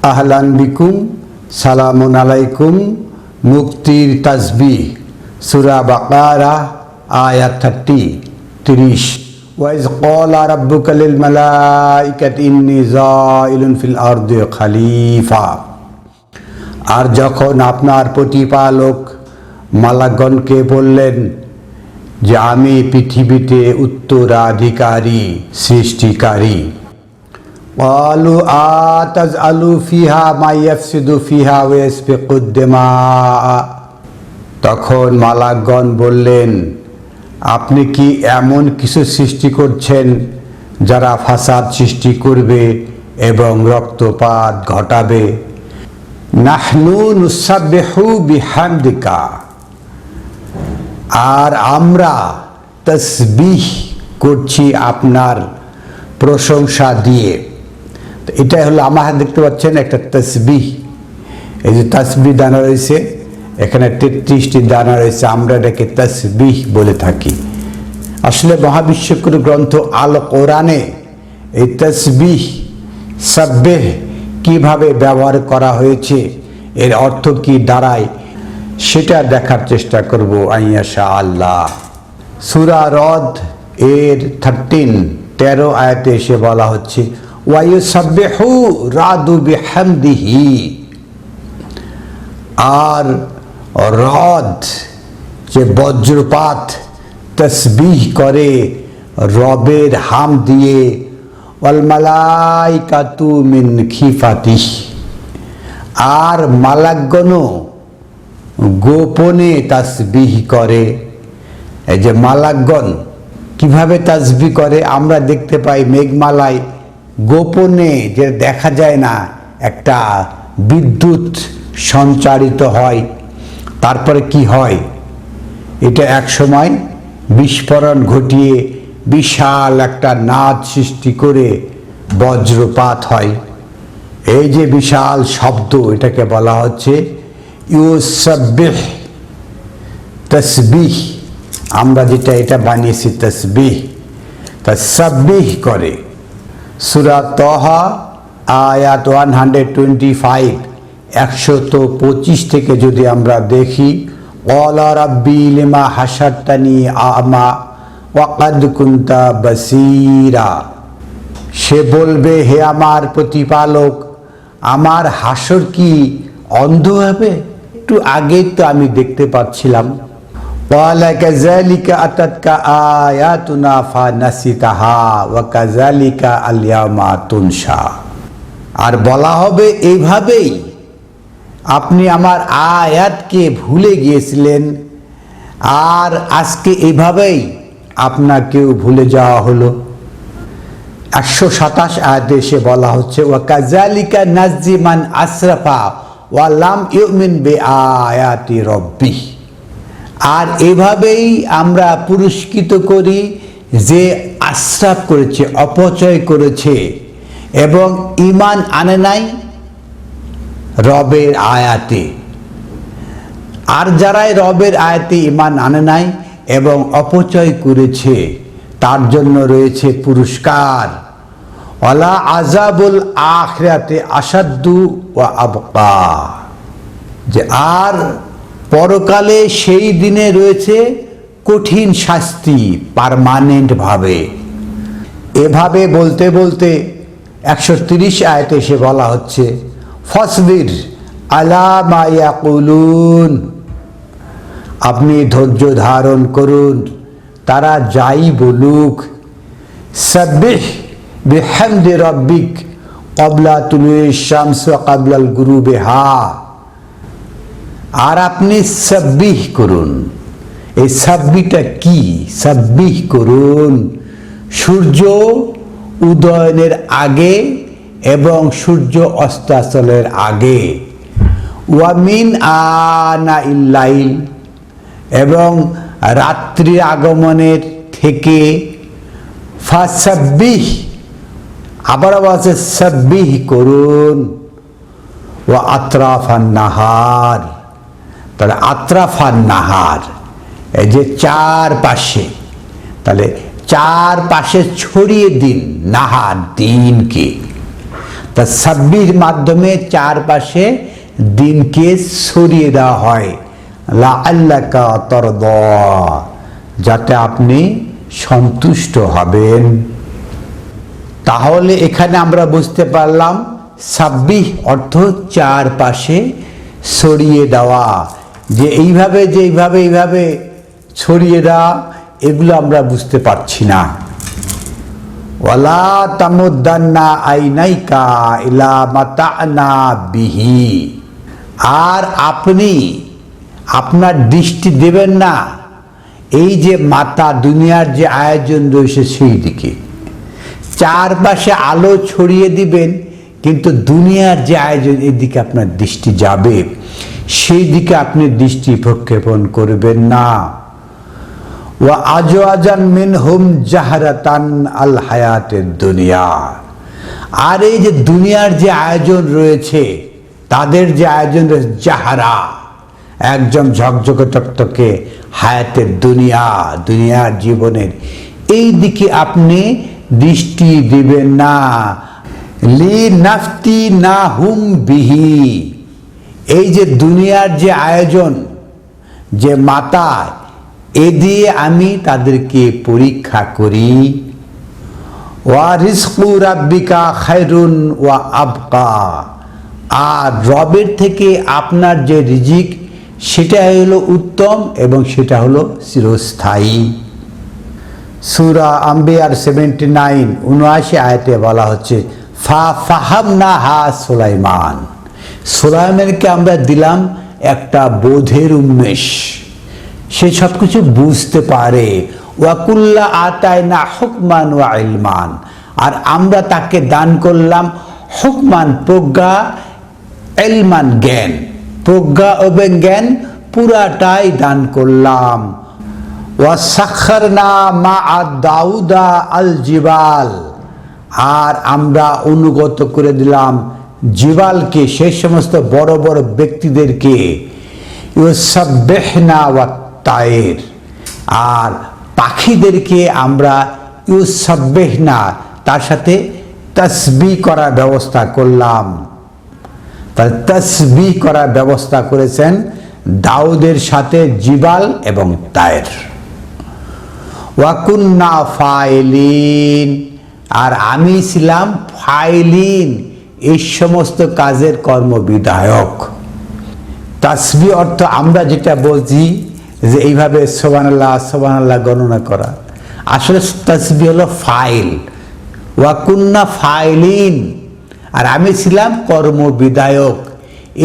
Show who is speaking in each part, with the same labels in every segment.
Speaker 1: আহলান বিকুম, সালামুন আলাইকুম। মুক্তির তাসবিহ, সূরা বাকারা, আয়াত 30। ওয়াইজ ক্বালা রাব্বুকা লিল মালাইকাতি ইন্নী যাইলুন ফিল আরদি খলিফা। আর যখন আপনার প্রতিপালক মালাকগণকে বললেন যে আমি পৃথিবীতে উত্তরাধিকারী সৃষ্টিকারী। ক্বালু আতাজআলু ফিহা মা ইয়াফসিদু ফিহা ওয়া ইয়াসফিকুদ দিমা। তখন মালাকগণ বললেন, আপনি কি এমন কিছু সৃষ্টি করছেন যারা ফাসাদ সৃষ্টি করবে এবং রক্তপাত ঘটাবে? নাহনু নুসাব্বিহু বিহামদিকা, আর আমরা তাসবিহ করছি আপনার প্রশংসা দিয়ে। এটাই হলো আমার হাতে দেখতে পাচ্ছেন একটা তাসবিহ। এই যে তাসবিহ দানা রয়েছে, এখানে 33টি দানা রয়েছে, আমরা এটাকে তাসবিহ বলে থাকি। আসলে মহাবিশ্বকর গ্রন্থ আল কোরআনে এই তাসবিহ সাব্বিহ কিভাবে ব্যবহার করা হয়েছে, এর অর্থ কি দাঁড়ায়, সেটা দেখার চেষ্টা করব আইয়াশা আল্লাহ। সূরা রদ এর 13 আয়াতে এসে বলা হচ্ছে ওয়া ইউসাব্বিহু রাদু বিহামদিহি। আর রদ যে বজ্রপাত তাসবিহ করে রবের হাম দিয়ে, ওয়াল মালাইকাতু মিন খিফাতিহি, আর মালাকগণও গোপনে তাসবিহ করে। এই যে মালাকগণ কিভাবে তাসবিহ করে, আমরা দেখতে পাই মেঘমালায় গোপনে, যে দেখা যায় না, একটা বিদ্যুৎ সঞ্চারিত হয়। তারপরে কি হয়, এটা এক সময় বিস্ফোরণ ঘটিয়ে বিশাল একটা নাদ সৃষ্টি করে বজ্রপাত হয়। এই যে বিশাল শব্দ, এটাকে বলা হচ্ছে ইউসাব্বিহ, তাসবিহ। আমরা যেটা এটা বানিয়েছি তাসবিহ, তাসবিহ করে। সূরা তাহা আয়াত 125, 125 থেকে যদি আমরা দেখি, ক্বালা রাব্বি লিমা হাশারতানি আমা ওয়া ক্বাদ কুনতা বাসীরা। সে বলবে, হে আমার প্রতিপালক, আমার হাসর কি অন্ধ হবে? একটু আগেই তো আমি দেখতে পাচ্ছিলাম। ক্বালা কাযালিকা আতাতকা আয়াতুনা ফানাসিতাহা ওয়া কাযালিকা আল ইয়াওমা তুনসা। আর বলা হবে, এইভাবেই আপনি আমার আয়াতকে ভুলে গিয়েছিলেন, আর আজকে এইভাবেই আপনাকেও ভুলে যাওয়া হলো। 127 আয়াতে এসে বলা হচ্ছে ওয়া কাযালিকা নাজ্জি মান আসরাফা ওয়া লাম ইউমিন বিআয়াতি রাব্বিহ। আর এভাবেই আমরা পুরস্কৃত করি যে আসরাফ করেছে, অপচয় করেছে এবং ঈমান আনে নাই রবের আয়াতে। আর যারাই রবের আয়াতে ঈমান আনে নাই এবং অপচয় করেছে, তার জন্য রয়েছে পুরস্কার। ওয়ালা আযাবুল আখিরাতে আশাদ্দু ওয়া আবকা, যে আর পরকালে সেই দিনে রয়েছে কঠিন শাস্তি, পার্মানেন্ট ভাবে। এভাবে বলতে বলতে 130 আয়াতে এসে বলা হচ্ছে ফাসবির আলা মা ইয়াকুলুন, আপনি ধৈর্য ধারণ করুন তারা যাই বলুক। সাব্বিহ বিহামদি রাব্বিক ক্বাবলা তুলুইশ শামস ওয়া ক্বাবলাল গুরুবিহা। আর আপনি সাব্বিহ করুন। এই সাব্বিহটা কি? সাব্বিহ করুন সূর্য উদয়নের আগে এবং সূর্য অস্তাচলের আগে। ওয়া মিন আনা ইল্লাইল, এবং রাত্রি আগমনের থেকে। ফাসাব্বিহ, আবার আছে সাব্বিহ করুন। ওয়া আতরাফান নাহার, তাহলে আতরাফান নাহার, এই যে চারপাশে, তাহলে চারপাশে ছড়িয়ে দিন নাহার, দিনকে। তাসবিহর মাধ্যমে চারপাশে দিনকে ছড়িয়ে দেওয়া হয়, লাআল্লাকা তারদা, যাতে আপনি সন্তুষ্ট হবেন। তাহলে এখানে আমরা বুঝতে পারলাম সাব্বিহ অর্থ চারপাশে ছড়িয়ে দেওয়া, যে এইভাবে ছড়িয়ে দেওয়া, এগুলো আমরা বুঝতে পারছি না। ওয়ালা তামুদ্দান্না আইনাইকা ইলা মাতা'না বিহি, আর আপনি আপনার দৃষ্টি দেবেন না এই যে মাতা দুনিয়ার যে আয়োজন রয়েছে সেই দিকে। চারপাশে আলো ছড়িয়ে দিবেন, কিন্তু দুনিয়ার যে আয়োজন এদিকে আপনার দৃষ্টি যাবে, সেই দিকে আপনি দৃষ্টি প্রক্ষেপণ করবেন না। ওয়া আজওয়াজান মিনহুম জাহরাতান আল হায়াতের দুনিয়া, আর এই যে দুনিয়ার যে আয়োজন রয়েছে, তাদের যে আয়োজন রয়েছে জাহারা, একদম ঝকঝকে টকটকে হায়াতের দুনিয়ার জীবনের এই দিকে আপনি দৃষ্টি দিবেন না। লি নাফতি না হুম বিহি, এই যে দুনিয়ার যে আয়োজন, যে মাতা, এ দিয়ে আমি তাদেরকে পরীক্ষা করি। ওয়া রিজকু রাব্বিকা খায়রুন ওয়া আবকা, আর রবের থেকে আপনার যে রিজিক সেটা হলো উত্তম এবং সেটা হলো চিরস্থায়ী। সূরা আম্বিয়ার 79 79 আয়াতে বলা হচ্ছে ফাহামনাহা সুলাইমান, সুলাইমানকে আমরা দিলাম একটা বোধের উন্মেষ, সে সব কিছু বুঝতে পারে। ওয়াকুল্লা আতায়না হুকমান ওয়া ইলমান, আর আমরা তাকে দান করলাম হুকমান প্রজ্ঞা, ইলমান জ্ঞান, প্রজ্ঞা এবং জ্ঞান পুরাটাই দান করলাম। ওয়াসাখখারনা মা দাউদা আল জিবাল, আর আমরা অনুগত করে দিলাম জিবালকে, সেই সমস্ত বড় বড় ব্যক্তিদেরকে। ইউসাব্বিহনা ওয়াত তায়ের, আর পাখিদেরকে আমরা ইউসাব্বিহনা, তার সাথে তাসবিহ করার ব্যবস্থা করলাম। তাহলে তাসবিহ করার ব্যবস্থা করেছেন দাউদের সাথে জিবাল এবং তায়ের। ওয়াকুন্না ফাইলিন, আর আমি ছিলাম ফাইলিন, এই সমস্ত কাজের কর্মবিধায়ক। তাসবিহ অর্থ আমরা যেটা বলছি যে এইভাবে সুবহানাল্লাহ সুবহানাল্লাহ গণনা করা, আসলে তাসবিহ হলো ফাইল। ওয়াকুন্না ফাইলিন, আর আমি ছিলাম কর্মবিধায়ক।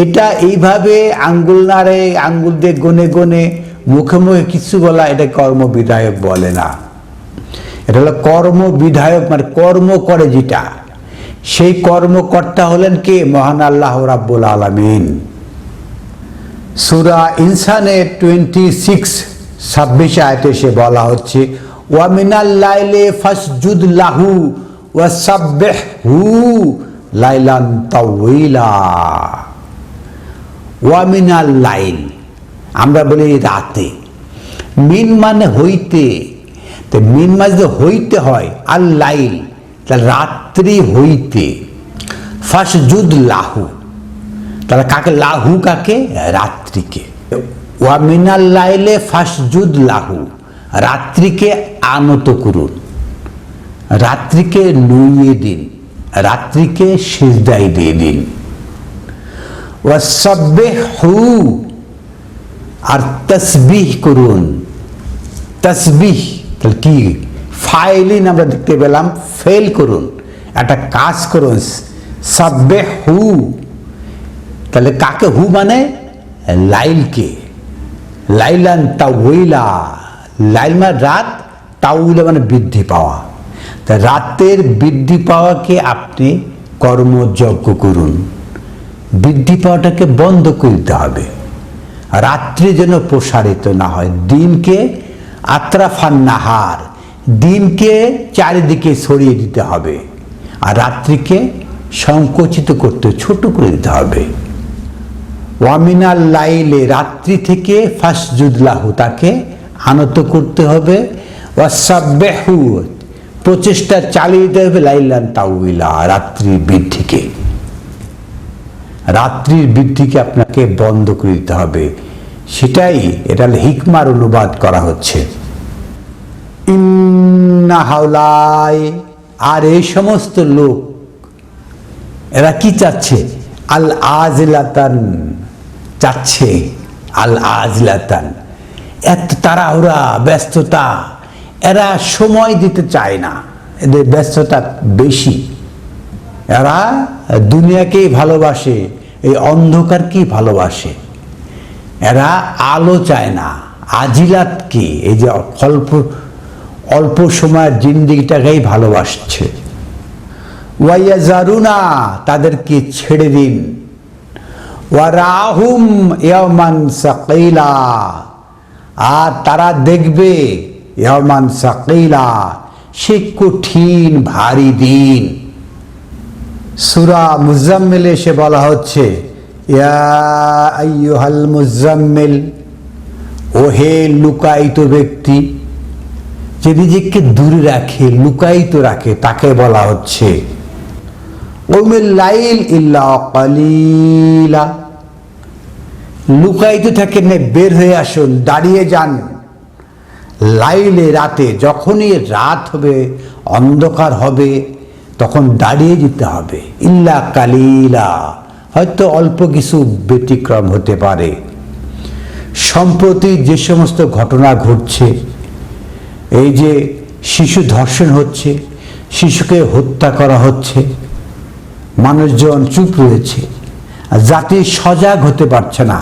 Speaker 1: এটা এইভাবে আঙ্গুল নাড়ে, আঙ্গুল দিয়ে গনে গনে মুখে মুখে কিছু বলা, এটা কর্মবিধায়ক বলে না। এটা হলো কর্মবিধায়ক, মানে কর্ম করে যেটা, সেই কর্মকর্তা হলেন কে? মহান আল্লাহ রাব্বুল আলামিন। সূরা ইনসানের 26 আয়াতে সে বলা হচ্ছে ওয়া মিনাল লাইলি ফাসজুদ লাহু ওয়া সাব্বিহহু লাইলান তাওয়িলা। ওয়া মিনাল লাইল, আমরা বলি রাতে, মিন মানে হইতে, তো মিন মানে হইতে হয়, আর লাইল রাত্রি হইতে। ফাসজুদ লাহু, তাহলে কাকে? লাহু কাকে? রাত্রিকে। ওয়া মিনাল লাইলে ফাসজুদ লাহু, রাত্রিকে আনত করুন, রাত্রিকে নুইয়ে দিন, রাত্রিকে সিজদায় দিয়ে দিন। ওয়াসাব্বিহু, আর তাসবিহ করুন। তাসবিহ তাহলে কি? ফাইলিন আমরা দেখতে পেলাম, ফেল করুন, একটা কাজ করুন। সাব্বিহু, তাহলে কাকে? হু মানে লাইলকে, লাইলান তাওয়িলা, লাইল মানে রাত, তাওয়িলা মানে বৃদ্ধি পাওয়া। তা রাতের বৃদ্ধি পাওয়াকে আপনি কর্মযজ্ঞ করুন, বৃদ্ধি পাওয়াটাকে বন্ধ করতে হবে। রাত্রি যেন প্রসারিত না হয়, দিনকে আত্রাফান নাহার, দিনকে চারিদিকে ছড়িয়ে দিতে হবে, আর রাত্রিকে সংকুচিত করতে, ছোট করে দিতে হবে। ওয়ামিনাল লাইলে, রাত্রি থেকে ফাসজুদ লাহু, তাকে আনত করতে হবে। ওয়াসাব্বিহু, প্রচেষ্টা চালিয়ে দিতে হবে, লাইলান তাওয়িলা, রাত্রি বৃদ্ধিকে। রাত্রির বৃদ্ধিকে আপনাকে বন্ধ করে দিতে হবে। সেটাই এটা হিকমার অনুবাদ করা হচ্ছে। ইন্না হাওলাই, আর এই সমস্ত লোক এরা কি চাচ্ছে? আল আজিলাতান চাচ্ছে, আল আজিলাতান, এত তাড়াহুড়া ব্যস্ততা, এরা সময় দিতে চায় না, এদের ব্যস্ততা বেশি। এরা দুনিয়াকেই ভালোবাসে, এই অন্ধকারকেই ভালোবাসে। এরা আলো চায় না। আজিলাত কি? এই যে অল্প সময়ের জিন্দেগিটাকেই ভালোবাসছে। ওয়াইয়াজারুনা, তাদেরকে ছেড়ে দিন। ওয়ারাহুম ইয়াওমান সাকিলা, আর তারা দেখবে ইয়াওমান সাকিলা, সে কঠিন ভারী দিন। সূরা মুজাম্মিলে এসে বলা হচ্ছে, ইয়া আইয়ুহাল মুজাম্মিল, ওহে লুকায়িত ব্যক্তি, যে নিজেকে দূরে রাখে, লুকায়িত রাখে, তাকে বলা হচ্ছে কুমিল লাইল ইল্লা কালিলা, লুকায়িত থাকেন, বের হয়ে আসুন, দাঁড়িয়ে যান। লাইলে, রাতে, যখনই রাত হবে, অন্ধকার হবে, তখন দাঁড়িয়ে যেতে হবে। ইল্লা কালিলা, হয়তো অল্প কিছু ব্যতিক্রম হতে পারে। সম্প্রতি যে সমস্ত ঘটনা ঘটছে, এই যে শিশু ধর্ষণ হচ্ছে, শিশুকে হত্যা করা হচ্ছে, মানুষজন চুপ রয়েছে, জাতি সজাগ হতে পারছে না,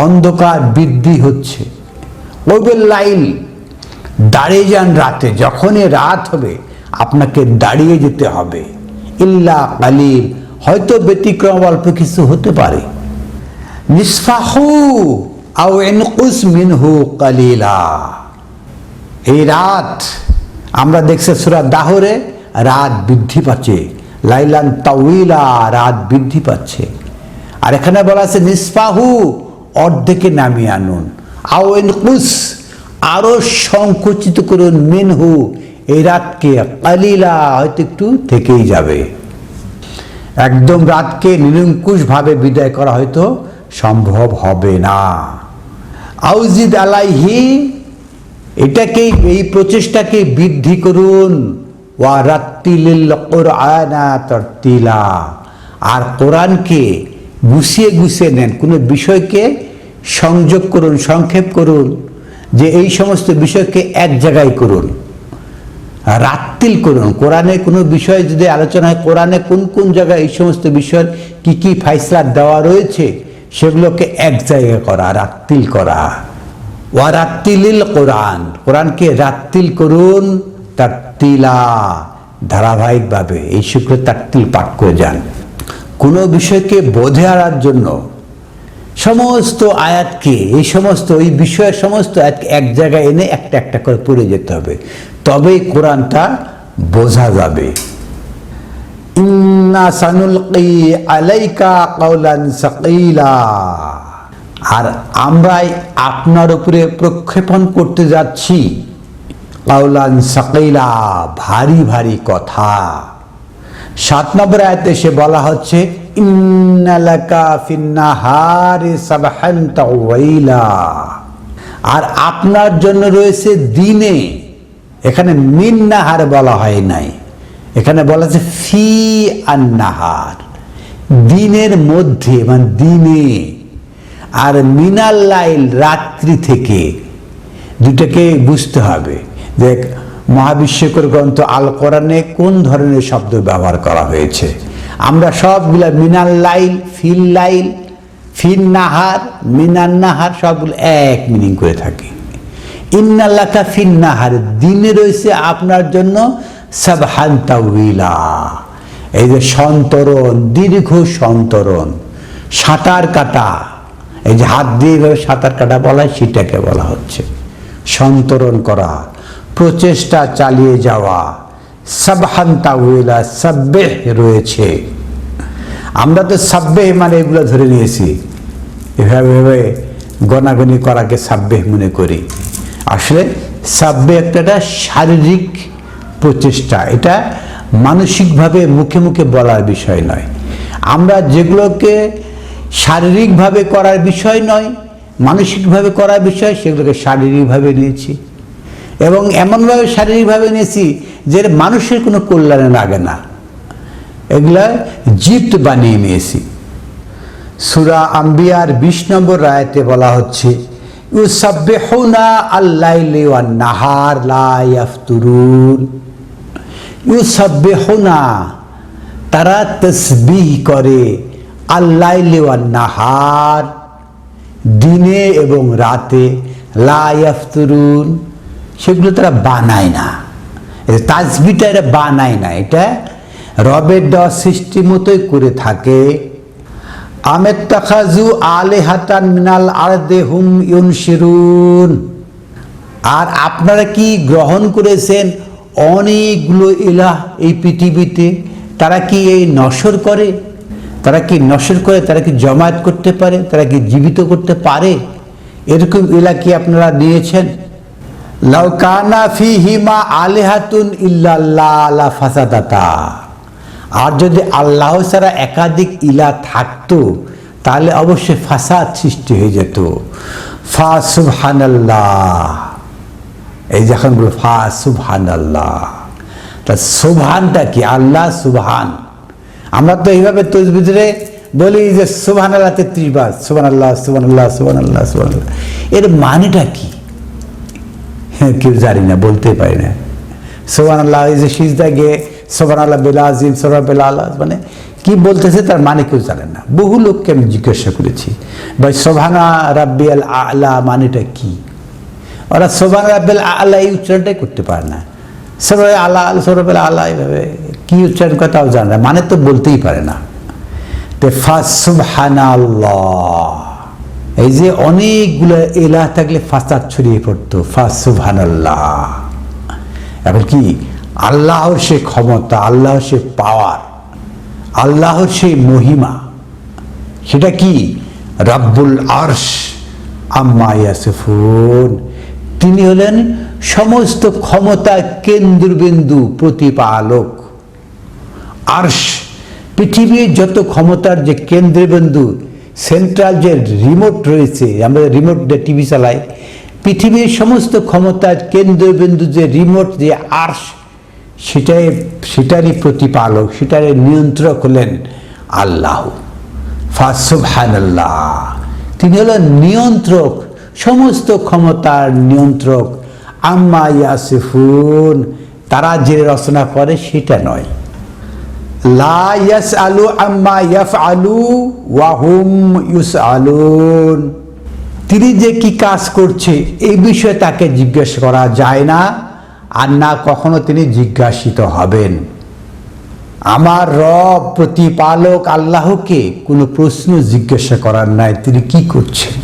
Speaker 1: অন্ধকার বৃদ্ধি হচ্ছে। ওবেল লাইল, দাঁড়িয়ে যান রাতে, যখনই রাত হবে আপনাকে দাঁড়িয়ে যেতে হবে। ইল্লা কালিল, হয়তো ব্যতিক্রম অল্প কিছু হতে পারে। নিসফাহু আও ইনকুস মিনহু কালিলা, এই রাত আমরা দেখছি সূরা দাহরে, রাত বৃদ্ধি পাচ্ছে, লাইলান তাউইলা, রাত বৃদ্ধি পাচ্ছে। আর এখানে বলা আছে নিসফাহু, অর্ধেকে নামিয়ে আনুন। আও ইনকুস, আরো সংকুচিত করুন, মিনহু, এই রাতকে, কালিলা, হয়তো একটু থেকেই যাবে। একদম রাতকে নিরঙ্কুশ ভাবে বিদায় করা হয়তো সম্ভব হবে না। আউজিদ আলাইহি, এটাকে, এই প্রচেষ্টাকে বৃদ্ধি করুন। ওয়া রাত্তিলিল কুরআনা তারতিলা, আর কোরআনকে গুছিয়ে গুছিয়ে নেন, কোনো বিষয়কে সংযোগ করুন, সংক্ষেপ করুন, যে এই সমস্ত বিষয়কে এক জায়গায় করুন, রাত্তিল করুন। কোরআনে কোনো বিষয় যদি আলোচনা হয়, কোরআনে কোন কোন জায়গায় এই সমস্ত বিষয়ের কি কি ফাইসলা দেওয়া রয়েছে, সেগুলোকে এক জায়গায় করা, রাত্তিল করা। ওয়া রাত্তিলিল কোরআন, কোরআনকে রাত্তিল করুন, তারতিলা, ধারাবাহিকভাবে এই শুক্র তারতিল পাঠ করে যান। কোনো বিষয়কে বোঝে আনার জন্য সমস্ত আয়াতকে, এই সমস্ত ওই বিষয়ের সমস্ত আয়াতকে এক জায়গায় এনে একটা একটা করে পড়ে যেতে হবে, তবেই কোরআনটা বোঝা যাবে। ইন্না সানুলকি আলাইকা কাওলান সাকিলা, আর আমরাই আপনার উপরে প্রক্ষেপণ করতে যাচ্ছি কাওলান সাকিলা, ভারী ভারী কথা। 7 নম্বর আয়াতে এসে বলা হচ্ছে ইন্না লাকা ফিন্নাহারি সাবহান তাওয়াইলা, আর আপনার জন্য রয়েছে দিনে, এখানে মিন নাহার বলা হয় নাই, এখানে বলা আছে ফি আন-নাহার, দিনের মধ্যে, মানে দিনে। আর মিনাল লাইল, রাত্রি থেকে, দুটাকে বুঝতে হবে। দেখ, মহাবিশ্বকর গ্রন্থ আল কোরআনে কোন ধরনের শব্দ ব্যবহার করা হয়েছে। আমরা সবগুলা মিনাল লাইল, ফিল লাইল, ফিন নাহার, মিনান নাহার, সবগুলো এক মিনিং করে থাকি। ইন্নাল্লাকা ফিন নাহার, দিনে রয়েছে আপনার জন্য সাবহান তাওয়িলা, এই যে সন্তরণ, দীর্ঘ সন্তরণ, সাঁতার কাটা, এই যে হাত দিয়ে সাঁতার কাটা বলা হয়, সেটাকে বলা হচ্ছে সন্তরণ করা, প্রচেষ্টা চালিয়ে যাওয়া। সাবহান তাওয়িলা, সাব্বিহ রয়েছে। আমরা তো সাব্বিহ মানে এগুলো ধরে নিয়েছি, এভাবে গণাগণি করাকে সাব্বিহ মনে করি। আসলে সাব্বিহ একটা শারীরিক প্রচেষ্টা, এটা মানসিকভাবে মুখে মুখে বলার বিষয় নয়। আমরা যেগুলোকে শারীরিকভাবে করার বিষয় নয়, মানসিকভাবে করার বিষয়, সেগুলোকে শারীরিকভাবে নিয়েছি এবং এমনভাবে শারীরিকভাবে নিয়েছি যে মানুষের কোনো কল্যাণে লাগে না, এগুলা জিপ্ত বানিয়ে নিয়েছি। সূরা আম্বিয়ার 20 নম্বর আয়াতে বলা হচ্ছে ইউসাব্বিহুনা আল-লাইলি ওয়ান-নাহার লা ইয়াফতুরুন। ইউসাব্বিহুনা, তারা তাসবিহ করে, আল-লাইলি ওয়ান-নাহার, দিনে এবং রাতে, লা ইয়াফতুরুন, সেগুলো তারা বানায় না। তাসবিহটা এটা বানায় না, এটা রবের দেওয়া সৃষ্টি মতোই করে থাকে। আমেত্তাখাজু আলিহাতান মিনাল আরদি হুম ইউনশিরুন, আর আপনারা কি গ্রহণ করেছেন অনেকগুলো ইলাহ এই পৃথিবীতে, তারা কি এই নশর করে, তারা কি নশর করে, তারা কি জমায়েত করতে পারে, তারা কি জীবিত করতে পারে? এরকম ইলাহ কি আপনারা নিয়েছেন? লাউ কানা ফীহিমা আলিহাতুন ইল্লাল্লাহ লা ফাসাদাতা, আর যদি আল্লাহ ছাড়া একাধিক ইলাহ থাকতো তাহলে অবশ্যই ফাসাদ সৃষ্টি হয়ে যেত। ফা সুবহানাল্লাহ, এই যখন বলো ফা সুবহানাল্লাহ, তা সুবহানটা কি? আল্লাহ সুবহান। আমরা তো এইভাবে তাসবিহে বলি যে সুবহানাল্লাহ 33 বার, সুবহানাল্লাহ সুবহানাল্লাহ সুবহানাল্লাহ সুবহানাল্লাহ, এর মানেটা কি? কেউ জানি না, বলতে পারি না। সুবহানাল্লাহ, এই যে সিজদা গিয়ে সুবহানাল্লাহ বিল আযীম, সুবহানাল্লাহ বিল আলা, মানে কি বলতেছে তার মানে কেউ জানে না। বহু লোককে আমি জিজ্ঞাসা করেছি, ভাই সুবহানা রাব্বিয়াল আ'লা মানেটা কি? ওরা সুবহানা রাব্বিয়াল আ'লা এই উচ্চারণটাই করতে পারে না। সুবহানাল্লাহ আলা, সুবহানাল্লাহ আলা, এইভাবে কি উচ্চারণ করে তাও জানে না, মানে তো বলতেই পারে না। তো ফা সুবহানাল্লাহ, এই যে অনেকগুলো ইলাহ থাকলে ফাসাদ ছড়িয়ে পড়তো, ফা সুবহানাল্লাহ। এখন কি আল্লাহর সে ক্ষমতা, আল্লাহর সে পাওয়ার, আল্লাহর সেই মহিমা, সেটা কি? রব্বুল আরশ আম্মা ইয়াসিফুন, তিনি হলেন সমস্ত ক্ষমতার কেন্দ্রবিন্দু, প্রতিপালক। আরশ, পৃথিবীর যত ক্ষমতার যে কেন্দ্রবিন্দু, সেন্ট্রাল যে রিমোট রয়েছে, আমরা রিমোট দিয়ে টিভি চালাই, পৃথিবীর সমস্ত ক্ষমতার কেন্দ্রবিন্দু যে রিমোট, যে আরশ, সেটারই প্রতিপালক, সেটারই নিয়ন্ত্রক হলেন আল্লাহ। ফা সুবহানাল্লাহ, তিনি হলেন নিয়ন্ত্রক, সমস্ত ক্ষমতার নিয়ন্ত্রক। আম্মা ইয়াসিফুন, তারা যে রচনা করে সেটা নয়। লা ইয়াসআলু আম্মা ইয়াফআলু ওয়া হুম ইউসআলুন, তিনি যে কি কাজ করছে এই বিষয়ে তাকে জিজ্ঞাসা করা যায় না, আর না কখনো তিনি জিজ্ঞাসিত হবেন। আমার রব প্রতিপালক আল্লাহকে কোনো প্রশ্ন জিজ্ঞাসা করার নাই, তিনি কি করছেন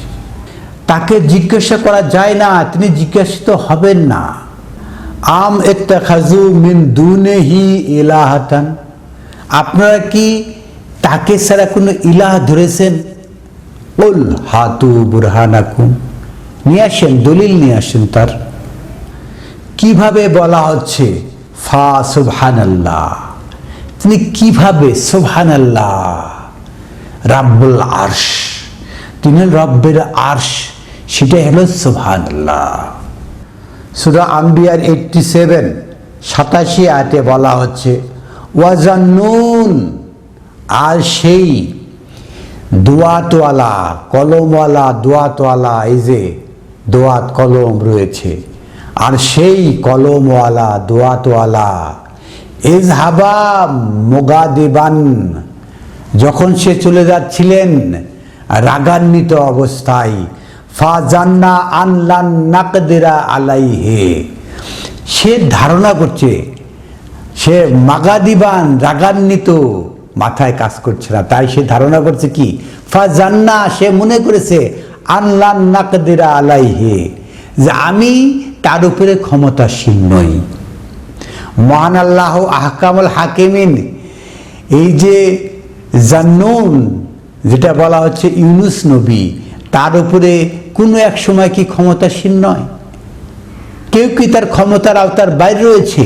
Speaker 1: তাকে জিজ্ঞাসা করা যায় না, তিনি জিজ্ঞাসিত হবেন না। আম ইত্তাখাযু মিন দুনিহি ইলাহাতান, আপনারা কি তাকে ছাড়া কোনো ইলাহ ধরেছেন? কুল হাতু বুরহানাকুম, নিয়ে আসেন, দলিল নিয়ে আসেন তার। কিভাবে বলা হচ্ছে ফা সুবহানাল্লাহ, তিনি কিভাবে? সুবহানাল্লাহ রাব্বুল আরশ, তিনি রব্বের আরশ, সেটাই হলো সুবহানাল্লাহ। সূরা আম্বিয়ার 87 87 আয়াতে বলা হচ্ছে ওয়াজান্নুন, আর সেই দোয়াতওয়ালা, কলমওয়ালা, দোয়াতওয়ালা, এই যে দোয়াত কলম রয়েছে, আর সেই কলমওয়ালা, দোয়াতওয়ালা, ইজহাবা মুগাদিবান, যখন সে চলে যাচ্ছিলেন রাগান্বিত অবস্থায়, ফাজান্না আনলান নাকদিরা আলাইহি, সে ধারণা করছে, সে মাগাদিবান, রাগান্বিত, মাথায় কাজ করছে না, তাই সে ধারণা করছে কি? ফাজান্না, সে মনে করেছে, আনলান নাকদিরা আলাইহি, যে আমি তার উপরে ক্ষমতাশীল নই। মহান আল্লাহ আহকামুল হাকিমিন, এই যে জান্নুন যেটা বলা হচ্ছে ইউনুস নবী, তার উপরে কোনো এক সময় কি ক্ষমতাশীল নয়? কেউ কি তার ক্ষমতার আওতার বাইরে রয়েছে?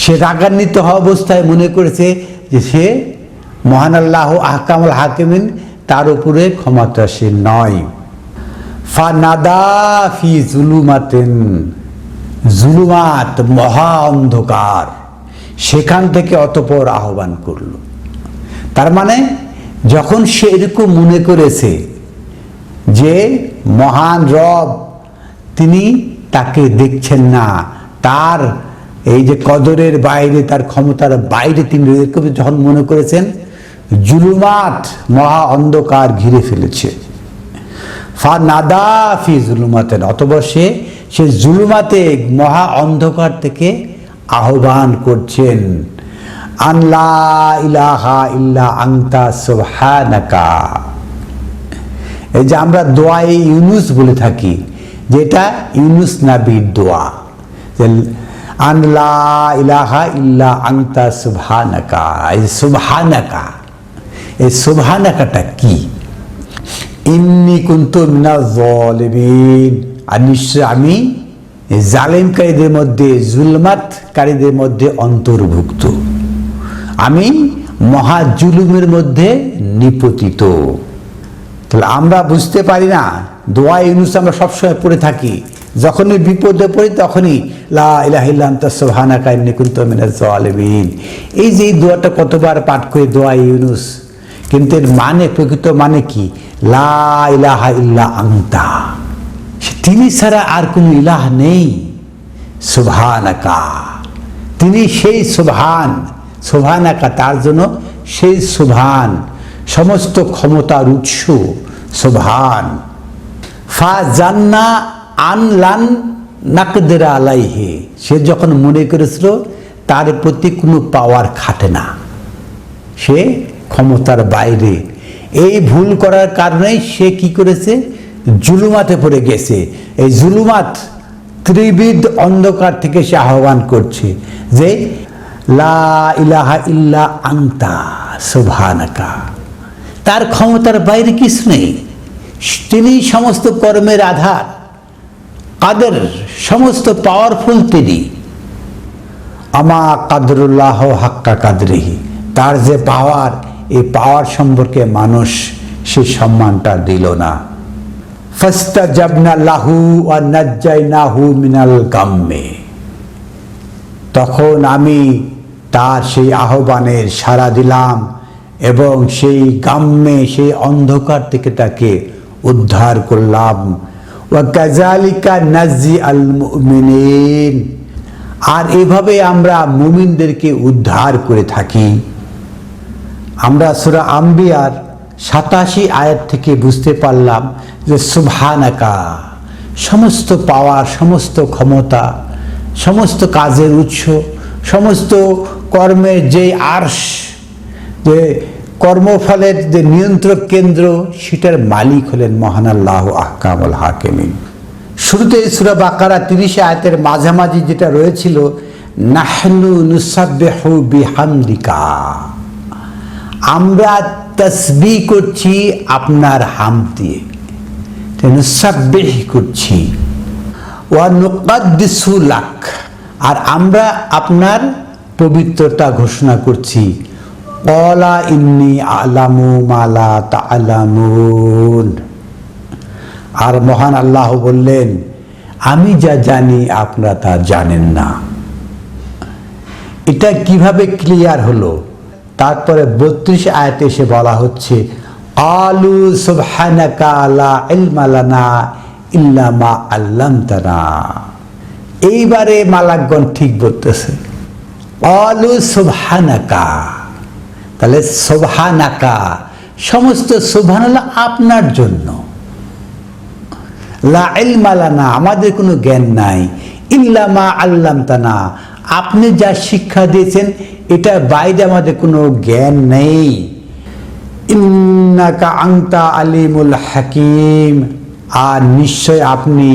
Speaker 1: সে রাগান্বিত হওয়া অবস্থায় মনে করেছে যে সে মহান আল্লাহ আহকামুল হাকিমিন তার উপরে ক্ষমতাশীল নয়। ফানাদা ফি জুলুমাতিন, জুলুমাত মহা অন্ধকার, সেখান থেকে অতঃপর আহ্বান করল। তার মানে যখন সে এরকম মনে করেছে যে মহান রব তিনি তাকে দেখছেন না, তার এই যে কদরের বাইরে, তার ক্ষমতার বাইরে তিনি এরকম যখন মনে করেছেন, জুলুমাত মহা অন্ধকার ঘিরে ফেলেছে। ফানাদা ফি জুলুমাতেন, অতঃপর সে জুলুমাতে মহা অন্ধকার থেকে আহ্বান করছেন, আল্লা ইলাহা ইল্লা আনতা সুবহানাকা। এই যে আমরা দোয়ায়ে ইউনুস বলে থাকি, যেটা ইউনুস নবীর দোয়া, যে আল্লা ইলাহা ইল্লা আনতা সুবহানাকা। এই সুবহানাকা, এই সুবহানাকাটা কি? ইন্নী কুনতু মিনাজ জালিমিন, আর নিশ্চয় আমি জালিমকারীদের মধ্যে, জুলমাতকারীদের মধ্যে অন্তর্ভুক্ত, আমি মহা জুলুমের মধ্যে নিপতিত। তাহলে আমরা বুঝতে পারি না, দোয়া ইউনুস আমরা সবসময় পড়ে থাকি, যখনই বিপদে পড়ি তখনই লা ইলাহা ইল্লা আনতা সুবহানাকা ইন্নী কুনতু মিনাজ জালিমিন। এই যে এই দোয়াটা কতবার পাঠ করে দোয়া ইউনুস, কিন্তু এর মানে, প্রকৃত মানে কি? লা ইলাহা ইল্লা আনতা, তিনি ছাড়া আর কোনো ইলাহ নেই। সুবহানাকা, তিনি সেই সুবহান, সুবহানাকা তার জন্য সেই সুবহান, সমস্ত ক্ষমতার উৎস সুবহান। ফা জান্না আনলান নাকদিরা আলাইহি, সে যখন মনে করেছিল তার প্রতি কোনো পাওয়ার খাটে না, সে ক্ষমতার বাইরে, এই ভুল করার কারণেই সে কি করেছে? জুলুমাতে পড়ে গেছে। এই জুলুমাত ত্রিবিধ অন্ধকার থেকে সে আহ্বান করছে যে লা ইলাহা ইল্লা আনতা সুবহানাকা, তার ক্ষমতার বাইরে কিছু নেই, তিনি সমস্ত কর্মের আধার, কাদের, সমস্ত পাওয়ারফুল তিনি। আমা কাদরুল্লাহ হাক্কা কাদরিহি, তার যে পাওয়ার, এই পাওয়ার সম্পর্কে মানুষ সে সম্মানটা দিল না। ফাস্তাজাবনা লাহু ওয়া নাজ্জাইনাহু মিনাল গাম্মে, তখন আমি তার সেই আহ্বানের সাড়া দিলাম এবং সেই গাম্মে, সেই অন্ধকার থেকে তাকে উদ্ধার করলাম। ওয়া কাযালিকা নাজি আল মুমিনিন, আর এভাবে আমরা মুমিনদেরকে উদ্ধার করে থাকি। আমরা সূরা আম্বিয়ার 87 আয়াত থেকে বুঝতে পারলাম যে সুবহানাকা, সমস্ত পাওয়ার, সমস্ত ক্ষমতা, সমস্ত কাজের উৎস, সমস্ত কর্মের যে আরশ, যে কর্মফলের যে নিয়ন্ত্রক কেন্দ্র, সেটার মালিক হলেন মহান আল্লাহ আহকামুল হাকিমিন। শুরুতে সূরা বাকারা 30 আয়াতের মাঝামাঝি যেটা রয়েছিল, নাহনু নুসাব্বিহু বিহামদিকা, আমরা তাসবিহ করছি আপনার হামদ দিয়ে, নুসাব্বিহ করছি। ওয়া নুকাদ্দিসু লাক, আর আমরা আপনার পবিত্রতা ঘোষণা করছি। ক্বালা ইন্নী আ'লামু মা লা তা'লামুন, আর মহান আল্লাহ বললেন, আমি যা জানি আপনারা তা জানেন না। এটা কিভাবে ক্লিয়ার হলো? তারপরে 32 আয়াতে এসে বলা হচ্ছে, ক্বালু সুবহানাকা লা ইলমা লানা ইল্লা মা আল্লামতানা। এইবারে মালাকগণ ঠিক বলতেছে, ক্বালু সুবহানাকা, তাহলে সুবহানাকা, সমস্ত সুবহানাল্লাহ আপনার জন্য, লা ইলমা লানা, আমাদের কোনো জ্ঞান নাই, ইল্লা মা আল্লামতানা, আপনি যা শিক্ষা দিয়েছেন এটা বাইরে আমাদের কোনো জ্ঞান নেই। ইন্নাকা আনতা আলিমুল হাকিম, আর নিশ্চয় আপনি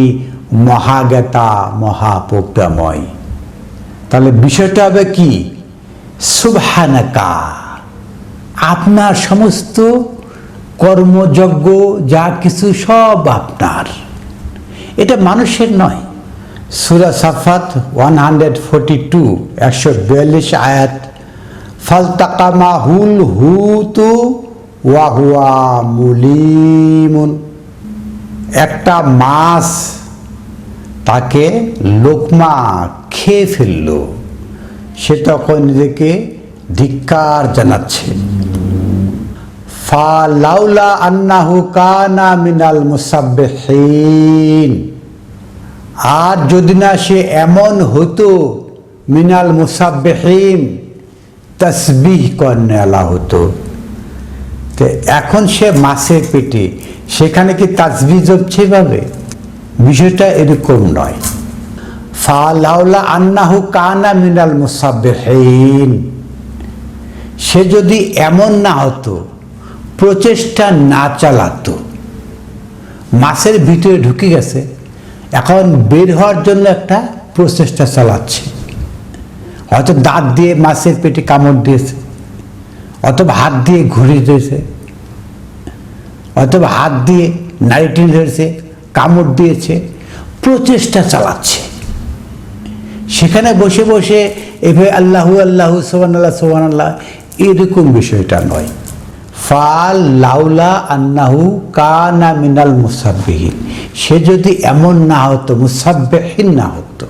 Speaker 1: মহাজ্ঞাতা, মহাপ্রজ্ঞাময়। তাহলে বিষয়টা হবে কি? সুবহানাকা, আপনার সমস্ত কর্মযজ্ঞ যা কিছু সব আপনার, এটা মানুষের নয়। সূরা সাফাত 142 142 আয়াত, ফালতাকামাহুল হুতু ওয়া হুয়া মুলিমুন, একটা মাছ তাকে লোকমা খেয়ে ফেলল, সে তখন নিজেকে ধিক্কার জানাচ্ছে। ফালাউলা আন্নাহু কানা মিনাল মুসাব্বিহিন, আর যদি না সে এমন হতো মিনাল মুসাব্বিহিন, তাসবিহ করনেওয়ালা হতো। তো এখন সে মাছের পেটে, সেখানে কি তাসবিহ জপছে ভাবে? বিষয়টা এরকম নয়। ফালাউলা আন্নাহু কানা মিনাল মুসাব্বিহিন, সে যদি এমন না হতো, প্রচেষ্টা না চালাতো, মাছের ভিতরে ঢুকে গেছে, এখন বের হওয়ার জন্য একটা প্রচেষ্টা চালাচ্ছে, হয়তো দাঁত দিয়ে মাছের পেটে কামড় দিয়েছে, অথবা হাত দিয়ে ঘুরে দিয়েছে, অথবা হাত দিয়ে নাড়িটি ধরেছে, কামড় দিয়েছে, প্রচেষ্টা চালাচ্ছে। সেখানে বসে বসে এভাবে আল্লাহু আল্লাহু সুবহানাল্লাহ সুবহানাল্লাহ এরকম বিষয়টা নয়। ফাল লাউলা আন্নাহু কানা মিনাল মুসাব্বিহিন, সে যদি এমন না হতো, মুসাব্বিহিন না হতো,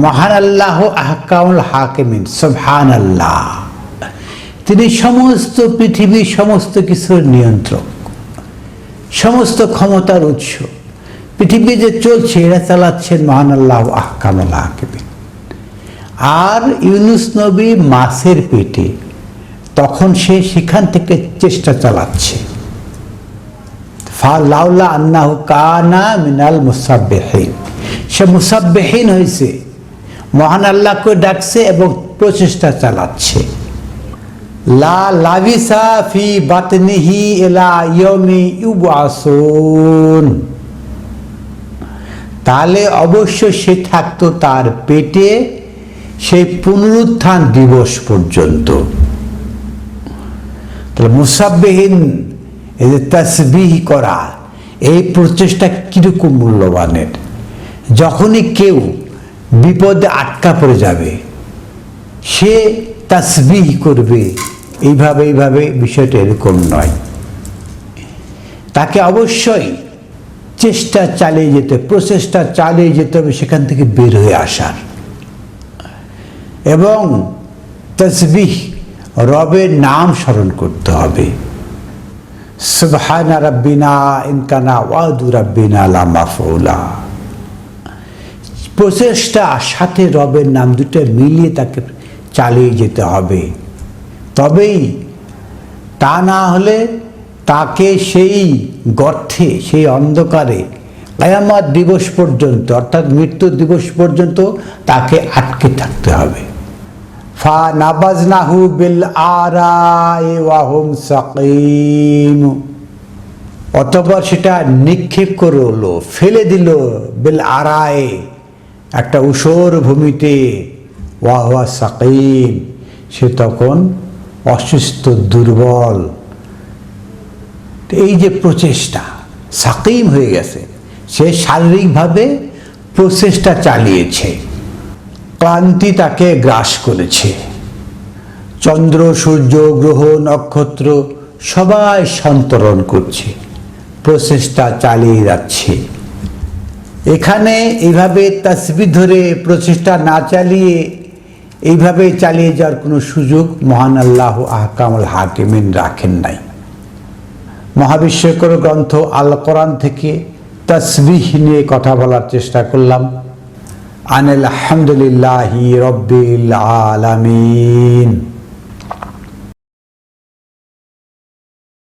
Speaker 1: মহান আল্লাহ আহকামুল হাকিমিন সুবহানাল্লাহ, তিনি সমস্ত পৃথিবীর সমস্ত কিছুর নিয়ন্ত্রক, সমস্ত ক্ষমতার উৎস। পৃথিবী যে চলছে এরা চালাচ্ছেন মহান আল্লাহ আহকামুল হাকিমিন। আর ইউনুস নবী মাছের পেটে, তখন সে সেখান থেকে চেষ্টা চালাচ্ছে। ফালাউলা আন্নাহু কানা মিনাল মুসাব্বিহিন, সে মুসাব্বিহিন হয়েছে, মহান আল্লাহকে ডাকছে এবং প্রচেষ্টা চালাচ্ছে। লা লাবিসা ফি বাতনিহি ইলা ইয়াউমি ইউবআসুন, তাহলে অবশ্য সে থাকতো তার পেটে সেই পুনরুত্থান দিবস পর্যন্ত। তাহলে মুসাব্বিহিন, এই যে তাসবিহ করা, এই প্রচেষ্টা কিরকম মূল্যবানের। যখনই কেউ বিপদে আটকা পড়ে যাবে, সে তাসবিহ করবে, এইভাবে এইভাবে, বিষয়টা এরকম নয়। তাকে অবশ্যই চেষ্টা চালিয়ে যেতে, প্রচেষ্টা চালিয়ে যেতে হবে সেখান থেকে বের হয়ে আসার। এবং তাসবিহ, রবের নাম স্মরণ করতে হবে। সুবহানা রাব্বিনা ইন কানা ওয়াদু রাব্বিনা লামাফউলা, প্রচেষ্টার সাথে রবের নাম দুটো মিলিয়ে তাকে চালিয়ে যেতে হবে। তবেই, তা না হলে তাকে সেই গর্তে, সেই অন্ধকারে কিয়ামত দিবস পর্যন্ত, অর্থাৎ মৃত্যু দিবস পর্যন্ত তাকে আটকে থাকতে হবে। ফানাবাজনাহু বিল আরাই ওয়া হুম সাকিম, অতঃপর সেটা নিক্ষেপ করলো, ফেলে দিল, বিল আরাই, একটা ঊষর ভূমিতে, ওয়া হুয়া সাকিম, সে তখন অসুস্থ, দুর্বল। এই যে প্রচেষ্টা, সাকিম হয়ে গেছে, সে শারীরিকভাবে প্রচেষ্টা চালিয়েছে, ক্লান্তি তাকে গ্রাস করেছে। চন্দ্র, সূর্য, গ্রহ, নক্ষত্র সবাই সন্তরণ করছে, প্রচেষ্টা চালিয়ে যাচ্ছে। এখানে এইভাবে তাসবিহ ধরে প্রচেষ্টা না চালিয়ে এইভাবে চালিয়ে যাওয়ার কোনো সুযোগ মহান আল্লাহ আহকামুল হাকিমিন রাখেন নাই। মহাবিশ্বকর গ্রন্থ আল কোরআন থেকে তাসবিহ নিয়ে কথা বলার চেষ্টা করলাম। আলহামদুলিল্লাহি রব্বিল আলামিন।